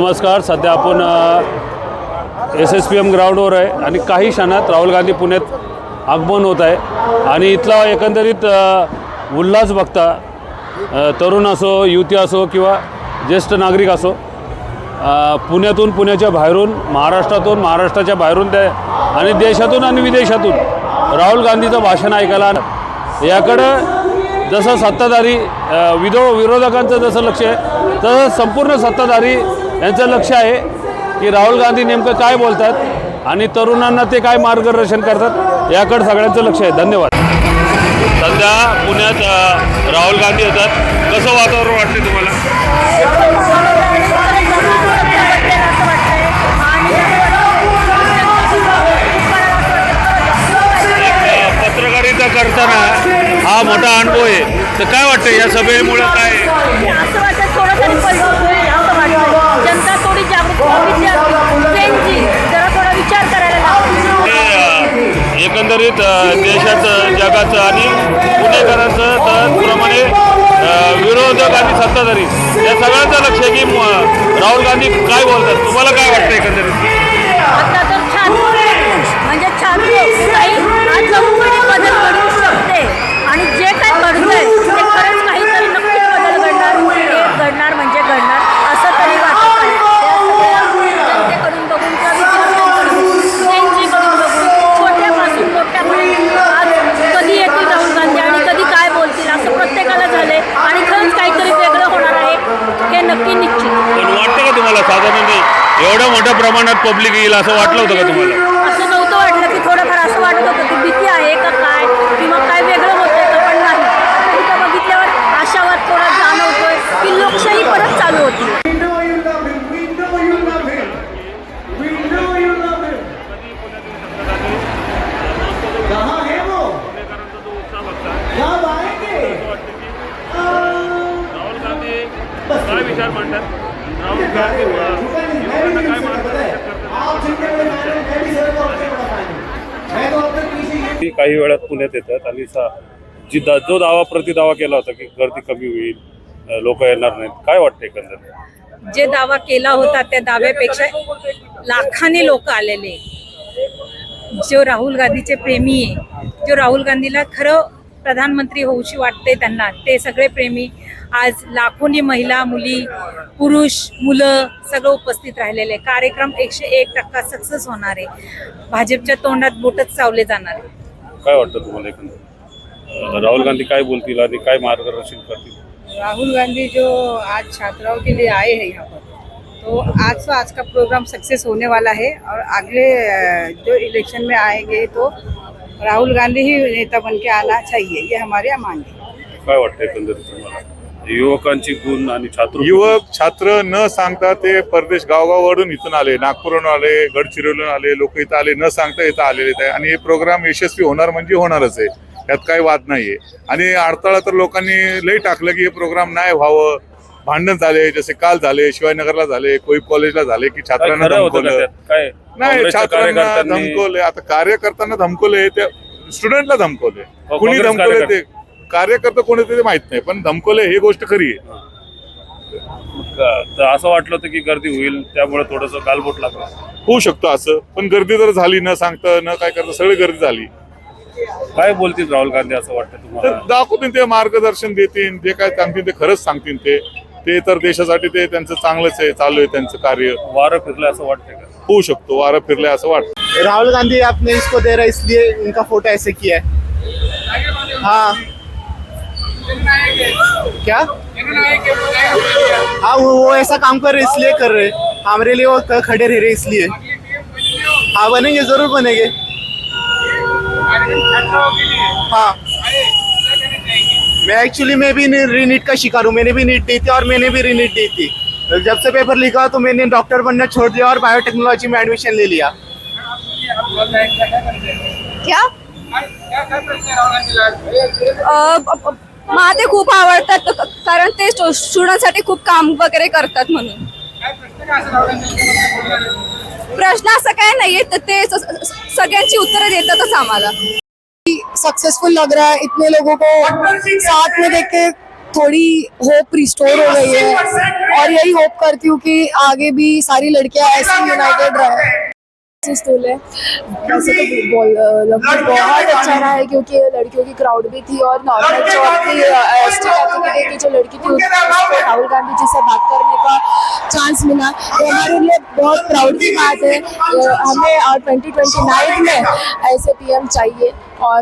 नमस्कार. सध्या आपण SSPM ग्राउंडवर आहे आणि काही क्षणात राहुल गांधी पुण्यात आगमन होत आहे आणि इथला एकंदरीत उल्हास बघता तरुण असो, युवती असो किंवा ज्येष्ठ नागरिक असो, पुण्यातून, पुण्याच्या बाहेरून, महाराष्ट्रातून, महाराष्ट्राच्या बाहेरून आणि देशातून आणि विदेशातून राहुल गांधीचं भाषण ऐकायला. याकडं जसं सत्ताधारी विरोधकांचं जसं लक्ष आहे तसं संपूर्ण सत्ताधारी यांचं लक्ष आहे की राहुल गांधी नेमकं काय बोलतात आणि तरुणांना ते काय मार्गदर्शन करतात याकडं सगळ्यांचं लक्ष आहे. धन्यवाद. सध्या पुण्यात राहुल गांधी येतात. कसं वातावरण वाटते तुम्हाला? पत्रकारिता करताना हा मोठा अनुभव आहे, तर काय वाटतं या सभेमुळे? काय असं वाटतं थोडं तरी असं वाटतं जनता थोडी जरा थोडा विचार करायला लागतो. एकंदरीत देशाचं, जगाचं आणि पुणेकरांचं त्याचप्रमाणे विरोधक आणि सत्ताधारी या सगळ्यांचं लक्ष आहे की राहुल गांधी काय बोलतात. तुम्हाला काय वाटतं एकंदरीत? आता तर छान म्हणजे छान काही आज बदल घडू शकते आणि जे काय घडतंय ते खरंच काहीतरी नक्कीच बदल घडणार. हे घडणार म्हणजे घडणार असं तरी वाटत आहे. जनतेकडून बघून किंवा विद्यार्थ्यांकडून बघून छोट्यापासून मोठ्यापर्यंत आज कधी येतील राहुल गांधी आणि कधी काय बोलतील असं प्रत्येकाला झालंय आणि खरंच काहीतरी वेगळं होणार आहे हे नक्की निश्चित. पण वाटतं का तुम्हाला साधारण एवढ्या मोठ्या प्रमाणात पब्लिक येईल असं वाटलं होतं का तुम्हाला? असं नव्हतं वाटलं की थोडंफार असं वाटत होतं की भीती आहे का काय किंवा काय वेगळं होतंय का, पण नाही. आता इथं बघितल्यावर आशावाद थोडा जाणवतोय की लोकशाही परत चालू होती. काय विचार मांडतात राहुल गांधी? काही वेळात पुण्यात येतात आणि जो दावा प्रतिदावा केला होता की गर्दी कमी होईल, लोक येणार नाहीत, काय वाटतं एकंदरीत? जे दावा केला होता त्या दाव्यापेक्षा लाखांनी लोक आलेले. जो राहुल गांधीचे प्रेमी आहे, जो राहुल गांधीला खरं प्रधानमंत्री होऊशी वाटते त्यांना, ते सगळे प्रेमी आज लाखोनी महिला, मुली, पुरुष, मुलं सगळं उपस्थित राहिलेले. कार्यक्रम 101% सक्सेस होणार आहे. भाजपच्या तोंडात बोटच चावले जाणार आहे. काय वाटतं तुम्हाला एकंदरीत राहुल गांधी काय बोलतील आणि काय मार्गदर्शन करतील? राहुल गांधी जो आज छात्राओं के लिए आए हैं यहाँ पर, तो आज का प्रोग्राम सक्सेस होने वाला है और अगले जो इलेक्शन में आएंगे तो राहुल गांधी ही नेता बन के आना चाहिए, ये हमारी मांग है. काय वाटतं एकंदरीत तुम्हाला? युवकांची गुण आणि छात्र न सांगता ते परदेश गावगाववरून इथून आले, नागपूरहून आले, गडचिरोलीहून आले, लोक इथं आले, न सांगता इथं आलेले आहे आणि हे प्रोग्राम यशस्वी होणार म्हणजे होणारच आहे, यात काही वाद नाहीये. आणि अडथळा तर लोकांनी लई टाकलं की हे प्रोग्राम नाही व्हावं. भांडण झाले, जसे काल झाले, शिवाजीनगरला झाले, कोळी कॉलेजला झाले की छात्रांना धमकवलं. नाही, छात्रांना धमकवले. आता कार्यकर्त्यांना धमकवले, त्या स्टुडंटला धमकवले. कुणी धमकवले ते कार्यकर्ता कोणी ते माहित नाही, पण धमकवले ही गोष्ट खरी आहे. तर असं वाटलं होतं की गर्दी होईल, त्यामुळे थोडंसं गालबोट लागलं. होऊ शकतो असं, पण गर्दी जर झाली, न सांगता न काय करता सगळी गर्दी झाली. काय बोलतील राहुल गांधी असं वाटतं तर तुम्हाला? दाखवतील, ते मार्गदर्शन देतील, जे काय सांगतील ते खरंच सांगतील. ते तर देशासाठी ते त्यांचं चांगलंच आहे, चालू आहे त्यांचं कार्य. वारं फिरलं असं वाटतं का? होऊ शकतो, वारं फिरलंय असं वाटतं. राहुल गांधी आपने इसको दे रहा है इसलिए इनका फोटो ऐसे किया है. हाँ क्या? हाँ वो ऐसा काम कर रहे इसलिए कर रहे, हमारे लिए वो खड़े रह रहे इसलिए. हाँ बनेंगे, जरूर बनेंगे. हाँ मैं भी रीनीट का शिकार हूँ. मैंने भी नीट दी थी और मैंने भी रीनीट दी थी. जब से पेपर लिखा तो मैंने डॉक्टर बनना छोड़ दिया और बायोटेक्नोलॉजी में एडमिशन ले लिया. क्या मला ते खूप आवडतात कारण ते स्टुडंटसाठी खूप काम वगैरे करतात म्हणून. प्रश्न असं काय नाहीये, तर ते सगळ्यांची उत्तरं देतातच आम्हाला. सक्सेसफुल लग रहा है, इतने लोगों को साथ में देख के थोड़ी होप रिस्टोर हो गई है और यही होप करती हूँ कि आगे भी सारी लड़कियां ऐसी यूनाइटेड रहे। स्कूल है वैसे तो लगभग बहुत अच्छा रहा है क्योंकि लड़कियों की क्राउड भी थी और नॉर्मल जो अपनी एसटी कैटेगरी की जो लड़की थी उसको राहुल गांधी जी से बात करने का चांस मिला, तो हमारे लिए बहुत प्राउड की बात है। हमें और 2029 में ऐसे पीएम चाहिए और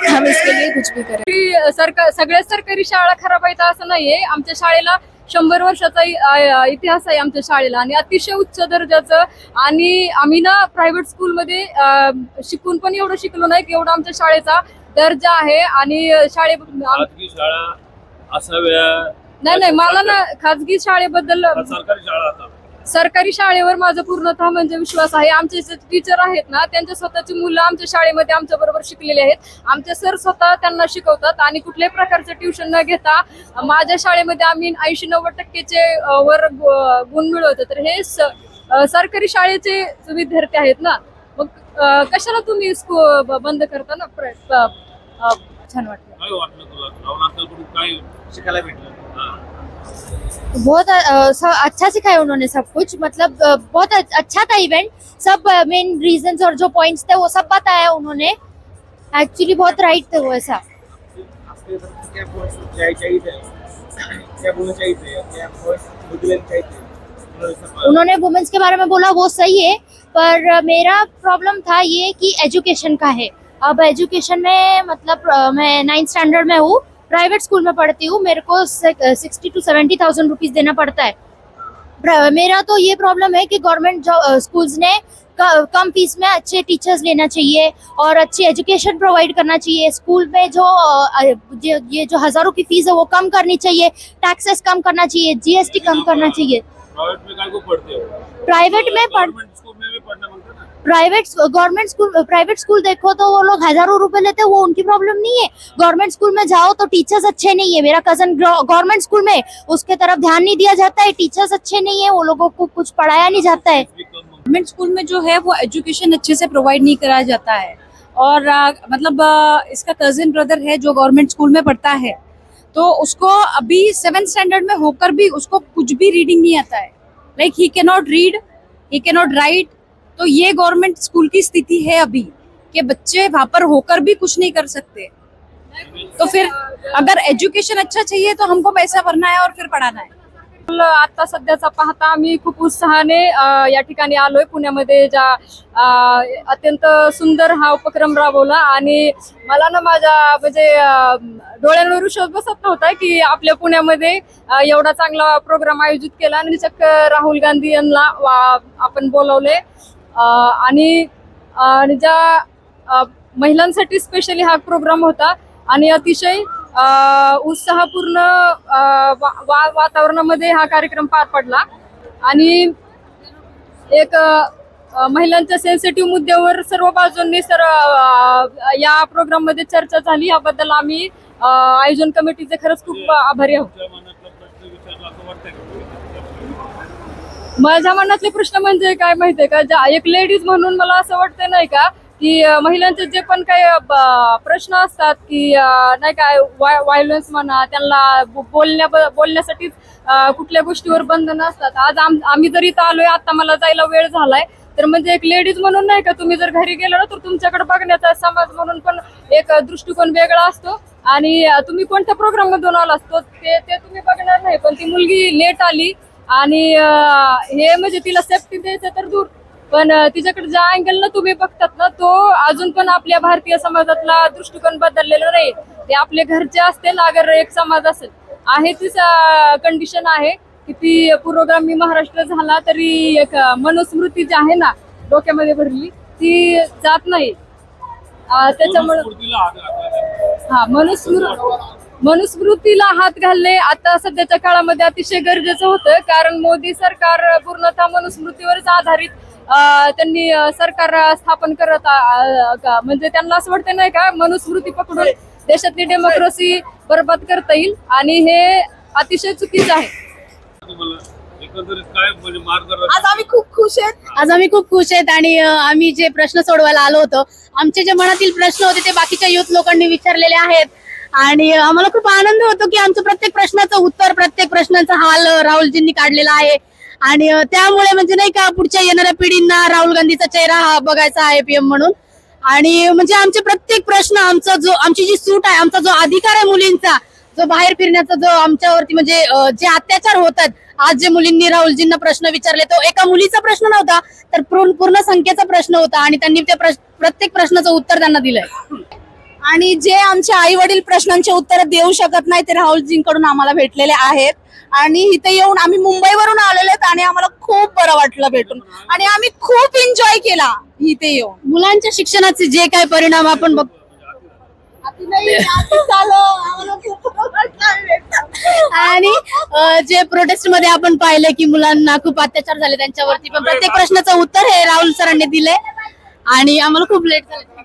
हम इसके लिए कुछ भी करें। सगळ्या सरकारी शाळा खराब आहेत असं नाहीये. आमच्या शाळेला 100 वर्षाचा इतिहास आहे आमच्या शाळेला आणि अतिशय उच्च दर्जाचं. आणि आम्ही ना प्रायव्हेट स्कूलमध्ये शिकून पण एवढं शिकलो नाही की एवढा आमच्या शाळेचा दर्जा आहे. आणि खाजगी शाळा असाव्या, नाही मला ना खाजगी शाळेबद्दल सरकारी शाळा असाव्या. सरकारी शाळेवर माझा पूर्णतः म्हणजे विश्वास आहे. आमचे जे टीचर आहेत ना त्यांच्या स्वतःची मुलं आमच्या शाळेमध्ये आमच्या बरोबर शिकलेले आहेत. आमचे सर स्वतः त्यांना शिकवतात आणि कुठल्याही प्रकारचं ट्युशन न घेता माझ्या शाळेमध्ये आम्ही 80-90% वर गुण मिळवतो. तर हे सरकारी शाळेचे विद्यार्थी आहेत ना, मग कशाला तुम्ही बंद करता ना. छान वाटलं. काय वाटलं तुला राहुल अंकलकडून काय शिकायला भेटलं? बहुत अच्छा सिखाया उन्होंने सब कुछ, मतलब बहुत अच्छा था इवेंट. सब मेन रीजंस और जो पॉइंट्स थे वो सब बताया उन्होंने. एक्चुअली बहुत राइट थे वो ऐसा. उन्होंने वुमेन्स के बारे में बोला वो सही है, पर मेरा प्रॉब्लम था ये कि एजुकेशन का है. अब एजुकेशन में मतलब मैं 9th स्टैंडर्ड में हूँ, प्राइवेट स्कूल में पढ़ती हूँ, मेरे को 60 to 70,000 रुपीज देना पड़ता है. मेरा तो ये प्रॉब्लम है कि गवर्नमेंट स्कूल्स ने कम फीस में अच्छे टीचर्स लेना चाहिए और अच्छी एजुकेशन प्रोवाइड करना चाहिए. स्कूल में जो ये जो हजारों की फीस है वो कम करनी चाहिए, टैक्सेस कम करना चाहिए, जीएसटी कम करना चाहिए. प्राइवेट में काय को पढ़ते हो? प्राइवेट में गवर्नमेंट स्कूल में भी पढ़ना मांगते ना. प्राइवेट स्कूल देखो तो वो लोग हजारों रुपए लेते हैं, वो उनकी प्रॉब्लम नहीं है. गवर्नमेंट स्कूल में जाओ तो टीचर्स अच्छे नहीं है. मेरा कजन गवर्नमेंट स्कूल में, उसके तरफ ध्यान नहीं दिया जाता है, टीचर्स अच्छे नहीं है, वो लोगों को कुछ पढ़ाया नहीं जाता है. गवर्नमेंट स्कूल में जो है वो एजुकेशन अच्छे से प्रोवाइड नहीं कराया जाता है. और मतलब इसका कजिन ब्रदर है जो गवर्नमेंट स्कूल में पढ़ता है, तो उसको अभी 7th स्टैंडर्ड में होकर भी उसको कुछ भी रीडिंग नहीं आता है. Like he can not read, he can not right. तो ये गवर्नमेंट स्कूल की स्थिति है अभी कि बच्चे वहां पर होकर भी कुछ नहीं कर सकते. तो फिर अगर एजुकेशन अच्छा चाहिए तो हमको पैसा भरना है और फिर पढ़ाना है. आता सध्याचा पाहता आम्ही खूप उत्साहाने या ठिकाणी आलोय. पुण्यामध्ये ज्या अत्यंत सुंदर हा उपक्रम राबवला आणि मला ना माझ्या म्हणजे डोळ्यांवर विश्वास बसत नव्हता की आपल्या पुण्यामध्ये एवढा चांगला प्रोग्राम आयोजित केला आणि चक्क राहुल गांधी यांना आपण बोलवले. आणि ज्या महिलांसाठी स्पेशली हा प्रोग्राम होता आणि अतिशय उत्साहपूर्ण वातावरणामध्ये हा कार्यक्रम पार पडला. आणि एक महिलांच्या सेन्सिटिव्ह मुद्द्यावर सर्व बाजूंनी या प्रोग्राम मध्ये चर्चा झाली. याबद्दल आम्ही आयोजन कमिटीचे खरंच खूप आभारी आहोत. माझ्या मनातले प्रश्न म्हणजे काय माहितीये का, एक लेडीज म्हणून मला असं वाटतं नाही का की महिलांचे जे पण काही प्रश्न असतात की नाही काय व्हायलन्स म्हणा, त्यांना बोलण्यासाठी कुठल्या गोष्टीवर बंधन असतात. आज आम्ही जर इथं आलोय, आता मला जायला वेळ झालाय, तर म्हणजे एक लेडीज म्हणून नाही का, तुम्ही जर घरी गेलो ना तर तुमच्याकडे बघण्याचा समाज म्हणून पण एक दृष्टिकोन वेगळा असतो. आणि तुम्ही कोणत्या प्रोग्राम मधून आला असतो ते तुम्ही बघणार नाही, पण ती मुलगी लेट आली आणि हे म्हणजे तिला सेफ्टी द्यायचं तर दूर, पण तिच्याकडे ज्या अँगलनं तुम्ही बघतात ना तो अजून पण आपल्या भारतीय समाजातला दृष्टिकोन बदललेला नाही. ते आपले घरचे असतील, अगर एक समाज असेल आहे तीच कंडिशन आहे की ती पुरोगामी महाराष्ट्र झाला तरी एक मनुस्मृती जी आहे ना डोक्यामध्ये भरली ती जात नाही. त्याच्यामुळे हा मनुस्मृतीला हात घालणे आता सध्याच्या काळामध्ये अतिशय गरजेचं होतं, कारण मोदी सरकार पूर्णतः मनुस्मृतीवरच आधारित त्यांनी सरकार स्थापन करत म्हणजे त्यांना असं वाटतं नाही का मनुस्मृती पकडून देशातली डेमोक्रेसी बरबाद करता येईल, आणि हे अतिशय चुकीचं आहे. आज आम्ही खूप खुश आहेत आणि आम्ही जे प्रश्न सोडवायला आलो होतो, आमचे जे मनातील प्रश्न होते ते बाकीच्या युथ लोकांनी विचारलेले आहेत आणि आम्हाला खूप आनंद होतो की आमचं प्रत्येक प्रश्नाचं उत्तर, प्रत्येक प्रश्नाचा हाल राहुलजींनी काढलेला आहे. आणि त्यामुळे म्हणजे नाही का पुढच्या येणाऱ्या पिढींना राहुल गांधीचा चेहरा हा बघायचा आहे PM म्हणून. आणि म्हणजे आमचे प्रत्येक प्रश्न, आमची जी सूट आहे, आमचा जो अधिकार आहे मुलींचा, जो बाहेर फिरण्याचा, जो आमच्यावरती म्हणजे जे अत्याचार होतात, आज जे मुलींनी राहुलजींना प्रश्न विचारले तो एका मुलीचा प्रश्न नव्हता तर पूर्ण संख्येचा प्रश्न होता आणि त्यांनी त्या प्रत्येक प्रश्नाचं उत्तर त्यांना दिलंय. आणि जे आमचे आई वडील प्रश्नांचे उत्तर देऊ शकत नाही ते राहुलजींकडून आम्हाला भेटलेले आहेत. आणि इथे येऊन आम्ही मुंबईवरून आलेले आहेत आणि आम्हाला खूप बरं वाटलं भेटून आणि आम्ही खूप एन्जॉय केला इथे येऊन. मुलांच्या शिक्षणाचे जे काय परिणाम आपण बघतो आणि जे प्रोटेस्ट मध्ये आपण पाहिलं की मुलांना खूप अत्याचार झाले त्यांच्यावरती, पण प्रत्येक प्रश्नाचं उत्तर हे राहुल सरांनी दिलंय आणि आम्हाला खूप लेट झालं.